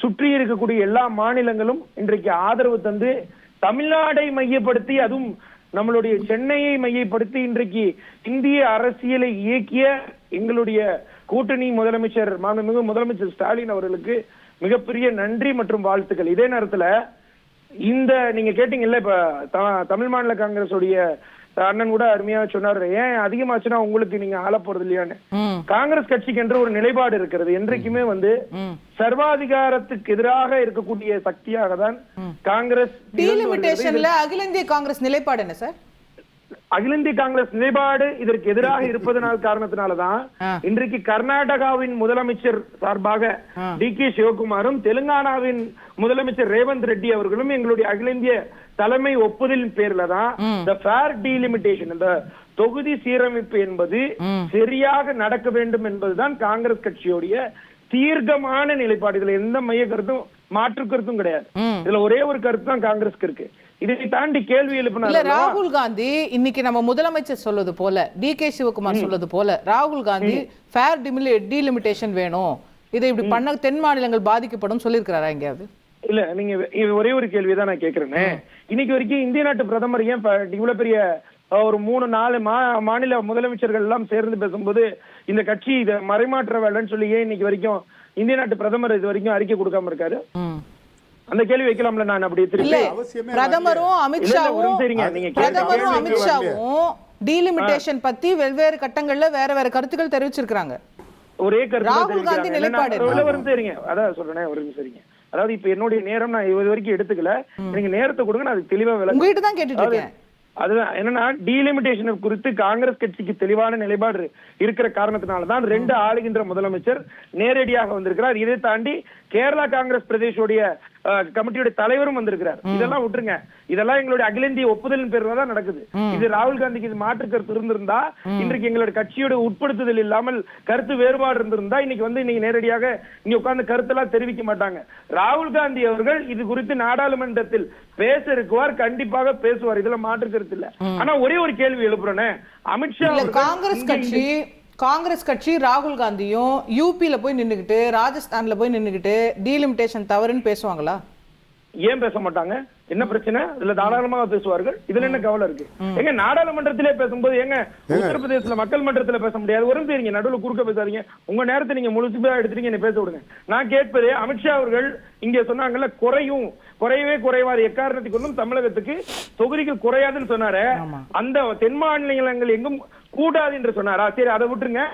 சுற்றி இருக்கக்கூடிய எல்லா மாநிலங்களும் இன்றைக்கு ஆதரவு தந்து தமிழ்நாடை மையப்படுத்தி, அதுவும் நம்மளுடைய சென்னையை மையப்படுத்தி இன்றைக்கு இந்திய அரசியலை இயக்கிய எங்களுடைய கூட்டணி முதலமைச்சர் மாண்புமிகு முதலமைச்சர் ஸ்டாலின் அவர்களுக்கு மிகப்பெரிய நன்றி மற்றும் வாழ்த்துக்கள். இதே நேரத்துல இந்த நீங்க கேட்டீங்கல்ல, இப்ப தமிழ் மாநில காங்கிரஸ் உடைய அண்ணன் கூட அருமையா சொன்னாரு, ஏன் அதிகமாச்சுன்னா உங்களுக்கு நீங்க ஆள போறது இல்லையான்னு. காங்கிரஸ் கட்சிக்கு என்று ஒரு நிலைப்பாடு இருக்கிறது. என்றைக்குமே சர்வாதிகாரத்துக்கு எதிராக இருக்கக்கூடிய சக்தியாக தான் காங்கிரஸ். அகில இந்திய காங்கிரஸ் நிலைப்பாடு என்ன சார்? அகில இந்திய காங்கிரஸ் நிலைப்பாடு இதற்கு எதிராக இருப்பதனால் காரணத்தினாலதான் இன்றைக்கு கர்நாடகாவின் முதலமைச்சர் சார்பாக டி.கே. சிவகுமாரும் தெலுங்கானாவின் முதலமைச்சர் ரேவந்த் ரெட்டி அவர்களும் எங்களுடைய அகில இந்திய தலைமை ஒப்புதலின் பேர்ல தான் இந்த ஃபேர் டீலிமிட்டேஷன், இந்த தொகுதி சீரமைப்பு என்பது சரியாக நடக்க வேண்டும் என்பதுதான் காங்கிரஸ் கட்சியுடைய தீர்க்கமான நிலைப்பாடு. இதுல எந்த மைய கருத்தும் மாற்று கருத்தும் கிடையாது. இதுல ஒரே ஒரு கருத்து தான் காங்கிரஸ்க்கு இருக்கு. இதை தாண்டி கேள்வி எழுப்பினார் ராகுல் காந்தி. இன்னைக்கு நம்ம முதலமைச்சர் சொல்வது போல, டி.கே. சிவகுமார் சொல்வது போல, ராகுல் காந்தி ஃபேர் டீலிமிட்டேஷன் வேணும், இதை இப்படி பண்ண தென் மாநிலங்கள் பாதிக்கப்படும் சொல்லியிருக்கிறாரா எங்கேயாவது? இல்ல, நீங்க ஒரே ஒரு கேள்விதான் நான் கேட்கிறேன்னு. இன்னைக்கு வரைக்கும் இந்திய நாட்டு பிரதமர் ஏன் இவ்வளவு பெரிய ஒரு 3-4 மாநில முதலமைச்சர்கள் எல்லாம் சேர்ந்து பேசும்போது இந்த கட்சி இதை மறைமாற்ற வேலைன்னு சொல்லி ஏன் இன்னைக்கு வரைக்கும் இந்திய நாட்டு பிரதமர் இது வரைக்கும் அறிக்கை கொடுக்காம இருக்காரு? அந்த கேள்வி வைக்கலாம்ல. நான் அப்படி பிரதமரும் அமித்ஷாவும் டீலிமிட்டேஷன் பத்தி வெவ்வேறு கட்டங்கள்ல வேற வேற கருத்துக்கள் தெரிவிச்சிருக்காங்க. ஒரே கருத்து ராகுல் காந்தி நிலைப்பாடு சரிங்க. அதான் சொல்றேன், ஒரு சரிங்க. அதாவது இப்ப என்னுடைய நேரம் நான் இது வரைக்கும் எடுத்துக்கல, நீங்க நேரத்தை கொடுங்க, நான் அதுக்கு தெளிவா விளக்கம் உங்ககிட்ட தான் கேட்டுட்டு இருக்கேன். அதுதான் என்னன்னா, டீலிமிட்டேஷன் குறித்து காங்கிரஸ் கட்சிக்கு தெளிவான நிலைப்பாடு இருக்கிற காரணத்தினாலதான் 2 ஆளுகின்ற முதலமைச்சர் நேரடியாக வந்திருக்கிறார். இதை தாண்டி கேரளா காங்கிரஸ் பிரதேசோடைய கமிட்டியோட தலைவரும் வந்திருக்கிறார். இதெல்லாம் விட்டுருங்க, இதெல்லாம் எங்களுடைய அகில இந்திய ஒப்புதலின் பேர்ல தான் நடக்குது. இது ராகுல் காந்திக்கு இது மாற்று கருத்து இருந்திருந்தா, இன்றைக்கு எங்களுடைய கட்சியோட உட்படுத்துதல் இல்லாமல் கருத்து வேறுபாடு இருந்திருந்தா இன்னைக்கு இன்னைக்கு நேரடியாக இங்க உட்கார்ந்து கருத்தெல்லாம் தெரிவிக்க மாட்டாங்க. ராகுல் காந்தி அவர்கள் இது குறித்து நாடாளுமன்றத்தில் பேச இருக்குவார், கண்டிப்பாக பேசுவார், இதுல மாற்று கருத்து இல்ல. ஆனா ஒரே ஒரு கேள்வி எழுப்புறேன்னு, அமித்ஷா காங்கிரஸ் கட்சி ராகுல் காந்தியும் யூபில போய் நின்னுகிட்டு, ராஜஸ்தான்ல போய் நின்னுகிட்டு டீலிமிட்டேஷன் தவறுன்னு பேசுவாங்களா? ஏன் பேச மாட்டாங்க? என்ன பிரச்சனை? இதுல தாராளமாக பேசுவார்கள். இதுல என்ன கவலை இருக்கு? எங்க நாடாளுமன்றத்திலே பேசும்போது எங்க உத்தரப்பிரதேசல மக்கள் மன்றத்துல பேச முடியாது? ஒரு தெரியுங்க, நடுவில் குறுக்க பேசாதீங்க. உங்க நேரத்தை நீங்க முழுசுபா எடுத்துட்டீங்க, என்ன பேச விடுங்க. நான் கேட்பது, அமித்ஷா அவர்கள் இங்க சொன்னாங்கல்ல, குறையவே குறைவாது எக்காரணத்தை கொண்டும் தமிழகத்துக்கு தொகுதிகள் குறையாதுன்னு சொன்னாரு. அந்த தென் மாநிலங்கள் எங்கும் கூடாது என்று சொன்னாரா? சரி, அதை விட்டுருங்க.